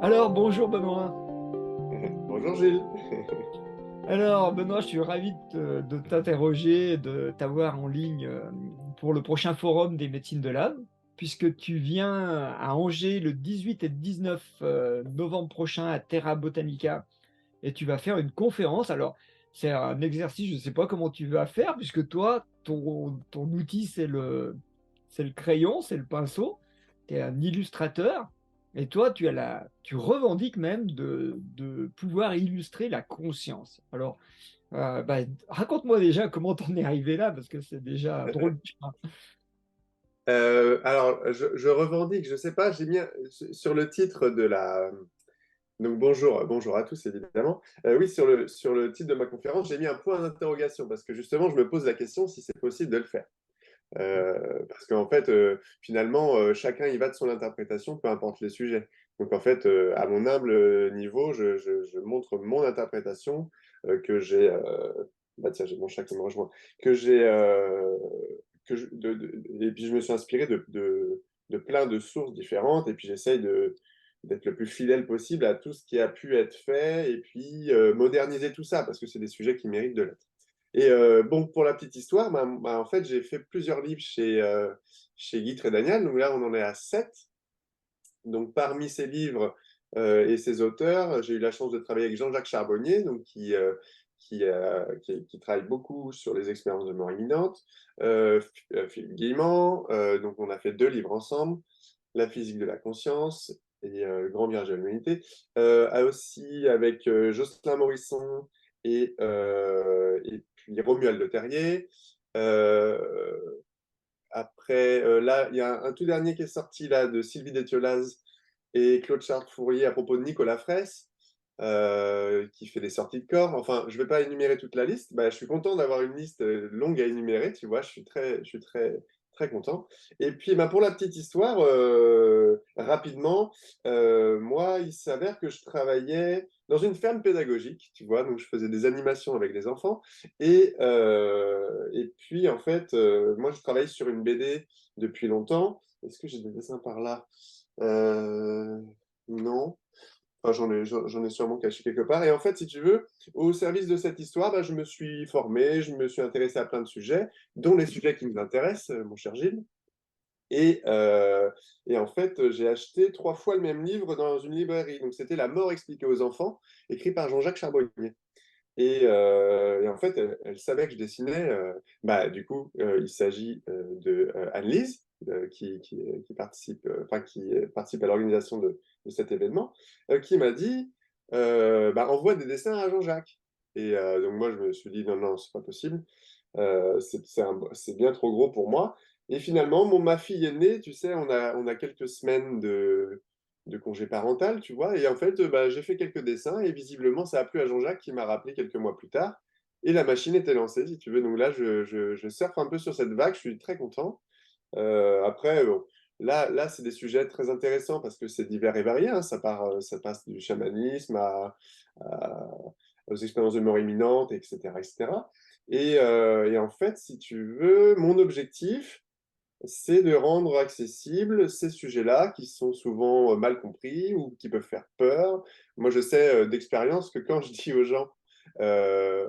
Alors, bonjour Benoît. Bonjour Gilles. Alors, Benoît, je suis ravi de t'interroger, de t'avoir en ligne pour le prochain forum des médecines de l'âme, puisque tu viens à Angers le 18 et 19 novembre prochain à Terra Botanica et tu vas faire une conférence. Alors, c'est un exercice, je ne sais pas comment tu vas faire, puisque toi, ton outil, c'est le crayon, c'est le pinceau. Tu es un illustrateur. Et toi, tu revendiques même de pouvoir illustrer la conscience. Alors, bah, raconte-moi déjà comment t'en es arrivé là, parce que c'est déjà drôle. Alors, je revendique, je sais pas, j'ai mis sur le titre de la. Donc, bonjour à tous, évidemment. Oui, sur le titre de ma conférence, j'ai mis un point d'interrogation parce que justement, je me pose la question si c'est possible de le faire. Parce qu'en fait, finalement, chacun y va de son interprétation, peu importe les sujets. Donc, en fait, à mon humble niveau, je montre mon interprétation que j'ai. Bah tiens, j'ai mon chat qui me rejoint. Que j'ai. Et puis, je me suis inspiré de plein de sources différentes. Et puis, j'essaye d'être le plus fidèle possible à tout ce qui a pu être fait. Et puis, moderniser tout ça, parce que c'est des sujets qui méritent de l'être. Et bon, pour la petite histoire, en fait, j'ai fait plusieurs livres chez Guy Daniel. Donc là, on en est à 7. Donc parmi ces livres et ces auteurs, j'ai eu la chance de travailler avec Jean-Jacques Charbonnier, donc qui travaille beaucoup sur les expériences de mort imminente. Philippe Guillemant, donc on a fait 2 livres ensemble, La physique de la conscience et Le grand virage de l'humanité. Aussi avec Jocelyn Morisson et puis Romuald Le Terrier. Après, là, il y a un tout dernier qui est sorti là, de Sylvie Détiolaz et Claude Charles-Fourier à propos de Nicolas Fraisse, qui fait des sorties de corps. Enfin, je ne vais pas énumérer toute la liste. Bah, je suis content d'avoir une liste longue à énumérer, tu vois, je suis très, très content. Et puis, bah, pour la petite histoire, rapidement, moi, il s'avère que je travaillais dans une ferme pédagogique, tu vois, donc je faisais des animations avec des enfants. Et puis, en fait, moi, je travaille sur une BD depuis longtemps. Est-ce que j'ai des dessins par là? Euh, non. Enfin, j'en ai sûrement caché quelque part. Et en fait, si tu veux, au service de cette histoire, bah, je me suis formé, je me suis intéressé à plein de sujets, dont les sujets qui nous intéressent, mon cher Gilles. Et, euh, et en fait, j'ai acheté 3 fois le même livre dans une librairie. Donc, c'était La mort expliquée aux enfants, écrit par Jean-Jacques Charbonnier. Et en fait, elle savait que je dessinais. Bah, du coup, il s'agit de Anne-Lise, qui participe, enfin, qui participe à l'organisation de cet événement, qui m'a dit bah, envoie des dessins à Jean-Jacques. Et donc, moi, je me suis dit non, non, c'est pas possible. C'est bien trop gros pour moi. Et finalement, ma fille est née, tu sais, on a quelques semaines de congé parental, tu vois. Et en fait, bah, j'ai fait quelques dessins et visiblement, ça a plu à Jean-Jacques qui m'a rappelé quelques mois plus tard. Et la machine était lancée, si tu veux. Donc là, je surfe un peu sur cette vague, je suis très content. Après, bon, là c'est des sujets très intéressants parce que c'est divers et varié, hein. Ça passe du chamanisme aux expériences de mort imminente, etc., etc. Et en fait, si tu veux, mon objectif, c'est de rendre accessibles ces sujets-là qui sont souvent mal compris ou qui peuvent faire peur. Moi, je sais d'expérience que quand je dis aux gens, euh,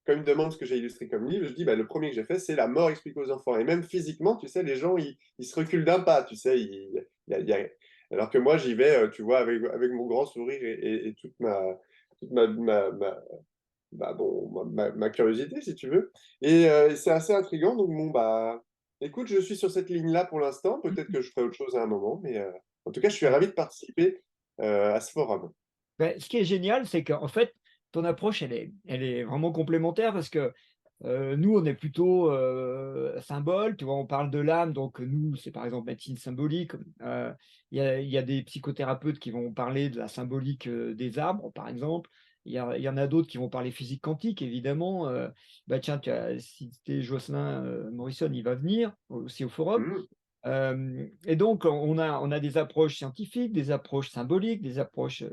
quand ils me demandent ce que j'ai illustré comme livre, je dis, bah, le premier que j'ai fait, c'est La mort expliquée aux enfants. Et même physiquement, tu sais, les gens, ils se reculent d'un pas, tu sais. Alors que moi, j'y vais, tu vois, avec mon grand sourire et toute bah, bon, ma curiosité, si tu veux. Et c'est assez intriguant. Donc, bon, bah, écoute, je suis sur cette ligne-là pour l'instant. Peut-être que je ferai autre chose à un moment, mais en tout cas, je suis Ouais. ravi de participer à ce forum. Ben, ce qui est génial, c'est qu'en fait, ton approche, elle est vraiment complémentaire parce que nous, on est plutôt symbole, tu vois, on parle de l'âme, donc nous, c'est par exemple médecine symbolique. Il y a des psychothérapeutes qui vont parler de la symbolique des arbres, par exemple. Il y en a d'autres qui vont parler physique quantique, évidemment. Bah, tiens, tu as cité Jocelyn Morrison, il va venir aussi au forum. Mhm. Et donc, on a des approches scientifiques, des approches symboliques, des approches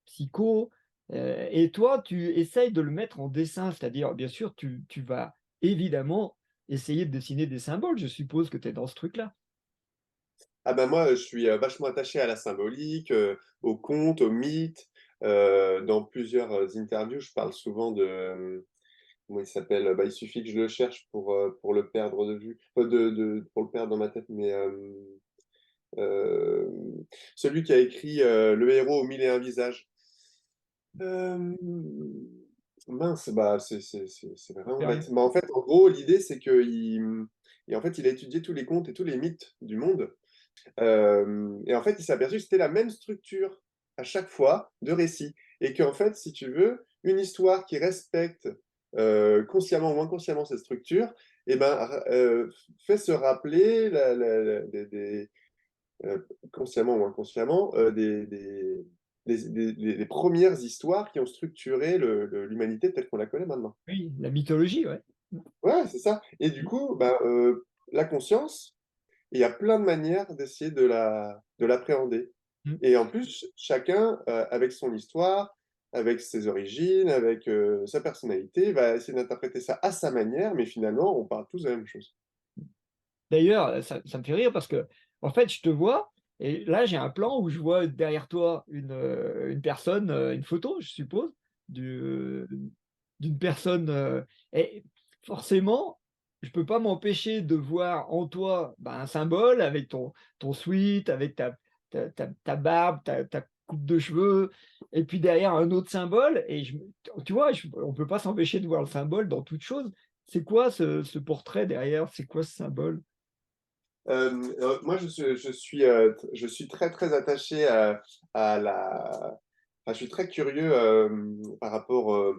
psycho. Et toi, tu essayes de le mettre en dessin, c'est-à-dire, bien sûr, tu vas évidemment essayer de dessiner des symboles. Je suppose que tu es dans ce truc-là? Ah bah, moi, je suis, vachement attaché à la symbolique, aux contes, aux mythes. Dans plusieurs, interviews, je parle souvent de, comment il s'appelle? Bah, il suffit que je le cherche pour le perdre de vue, pour le perdre dans ma tête, mais, celui qui a écrit, Le héros aux mille et un visages. Hem, mince, bah, c'est vraiment bête. Supérieur. Bah, en fait, en gros, l'idée, c'est en fait, il a étudié tous les contes et tous les mythes du monde. Et en fait, il s'est aperçu que c'était la même structure à chaque fois de récit et qu'en fait, si tu veux, une histoire qui respecte, consciemment ou inconsciemment cette structure et ben, fait se rappeler la consciemment ou inconsciemment, des 1 histoires qui ont structuré l'humanité telle qu'on la connaît maintenant. Oui, la mythologie, ouais. Mmh. Ouais, c'est ça et du Mmh. coup, ben, la conscience, il y a plein de manières d'essayer de l'appréhender Mmh. et en plus, chacun, avec son histoire, avec ses origines, avec, sa personnalité, va essayer d'interpréter ça à sa manière, mais finalement, on parle tous de la même chose. D'ailleurs, ça me fait rire parce que en fait, je te vois et là, j'ai un plan où je vois derrière toi une personne, une photo, je suppose, du d'une personne, et forcément, je peux pas m'empêcher de voir en toi, bah, un symbole avec ton sweat, avec ta barbe, ta coupe de cheveux et puis derrière un autre symbole et tu vois, on peut pas s'empêcher de voir le symbole dans toute chose. C'est quoi ce portrait derrière? C'est quoi ce symbole? Moi, je suis très, très attaché à la enfin, je suis très curieux, par rapport,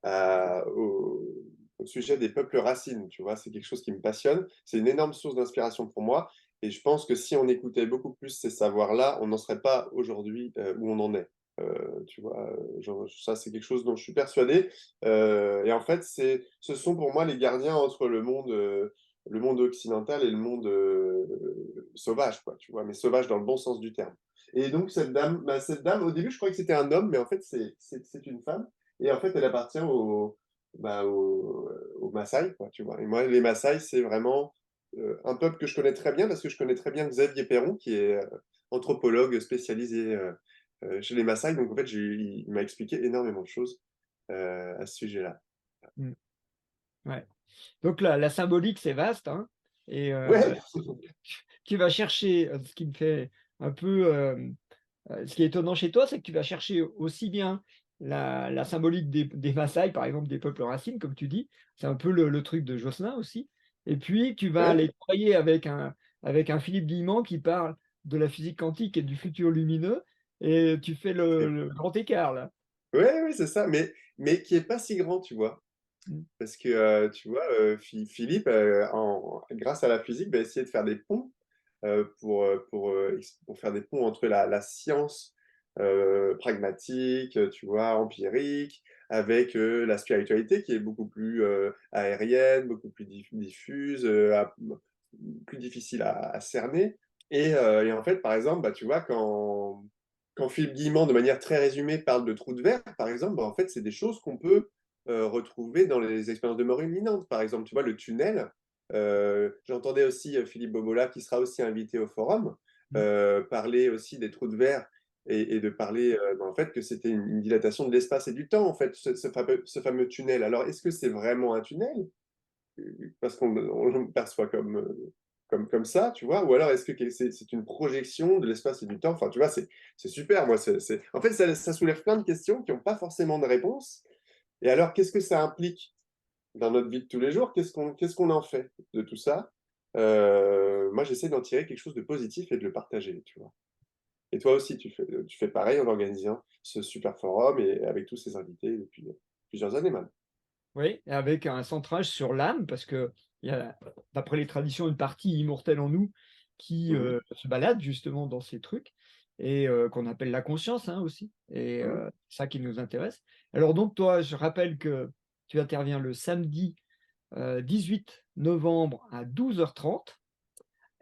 au sujet des peuples racines, tu vois? C'est quelque chose qui me passionne. C'est une énorme source d'inspiration pour moi et je pense que si on écoutait beaucoup plus ces savoirs-là, on n'en serait pas aujourd'hui, où on en est. Tu vois? Genre, ça, c'est quelque chose dont je suis persuadé, et en fait, ce sont pour moi les gardiens entre le monde occidental et le monde, sauvage, quoi, tu vois? Mais sauvage dans le bon sens du terme et donc cette dame, au début, je croyais que c'était un homme, mais en fait, c'est une femme et en fait, elle appartient bah, aux Maasai, quoi, tu vois? Et moi, les Maasai, c'est vraiment, un peuple que je connais très bien parce que je connais très bien Xavier Perron qui est, anthropologue spécialisé, chez les Maasai. Donc en fait, il m'a expliqué énormément de choses, à ce sujet-là. Mmh, ouais. Donc la symbolique, c'est vaste, hein et Ouais! tu vas chercher, ce qui me fait un peu, ce qui est étonnant chez toi, c'est que tu vas chercher aussi bien la symbolique des Masaï, par exemple, des peuples racines, comme tu dis. C'est un peu le truc de Josselin aussi et puis tu vas Ouais, aller travailler avec un Philippe Guillemant qui parle de la physique quantique et du futur lumineux et tu fais et le grand écart là. ouais, ouais, c'est ça, mais qui est pas si grand, tu vois? Mmh, Parce que, tu vois, Philippe, grâce à la physique, va essayer de faire des ponts, pour faire des ponts entre la science, pragmatique, tu vois, empirique, avec, la spiritualité qui est beaucoup plus, aérienne, beaucoup plus diffuse, plus difficile à cerner et en fait, par exemple, bah, tu vois, quand Philippe Guillemant, de manière très résumée, parle de trous de verre, par exemple, bah, en fait, c'est des choses qu'on peut, retrouver dans les expériences de mort imminente. Par exemple, tu vois, le tunnel, j'entendais aussi, Philippe Bobola, qui sera aussi invité au forum, mmh. parler aussi des trous de verre et de parler, bah, en fait, que c'était une dilatation de l'espace et du temps, en fait, ce fameux tunnel. Alors, est-ce que c'est vraiment un tunnel? Parce on le perçoit comme ça, tu vois? Ou alors est-ce que c'est une projection de l'espace et du temps? Enfin, tu vois, c'est super, moi, en fait, ça soulève plein de questions qui ont pas forcément de réponse et alors qu'est-ce que ça implique dans notre vie de tous les jours? Qu'est-ce qu'on en fait de tout ça? Moi, j'essaie d'en tirer quelque chose de positif et de le partager, tu vois? Et toi aussi, tu fais pareil en organisant ce super forum et avec tous ces invités depuis, plusieurs années maintenant. Oui, et avec un centrage sur l'âme, parce qu'il y a, d'après les traditions, une partie immortelle en nous qui, Mmh mh. se balade justement dans ces trucs et qu'on appelle la conscience, hein, aussi et Mmh. c'est ça qui nous intéresse. Alors donc toi, je rappelle que tu interviens le samedi, 18 novembre à 12h30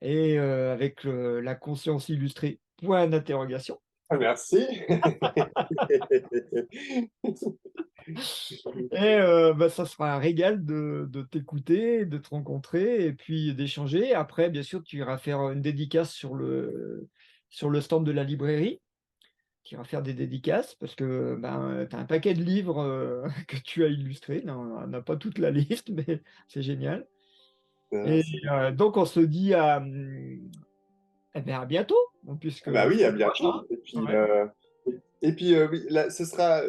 et avec, la conscience illustrée, point d'interrogation Ah, merci. Et bah, ça sera un régal de t'écouter, de te rencontrer et puis d'échanger. Après, bien sûr, tu iras faire une dédicace sur le stand de la librairie. Tu iras faire des dédicaces parce que, ben, tu as un paquet de livres, que tu as illustrés. Non, on n'a pas toute la liste, mais c'est génial et Merci. donc on se dit à, eh bien, à bientôt, puisque Ah bah oui, à au prochain. bientôt. Et puis, Ouais. oui, là, ce sera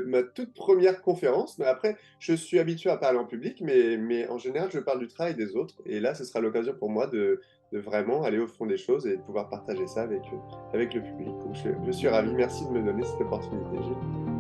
ma toute première conférence. Mais après, je suis habitué à parler en public, mais en général, je parle du travail des autres. Et là, ce sera l'occasion pour moi de vraiment aller au fond des choses et de pouvoir partager ça avec le public. Donc, je suis ravi. Merci de me donner cette opportunité, Gilles.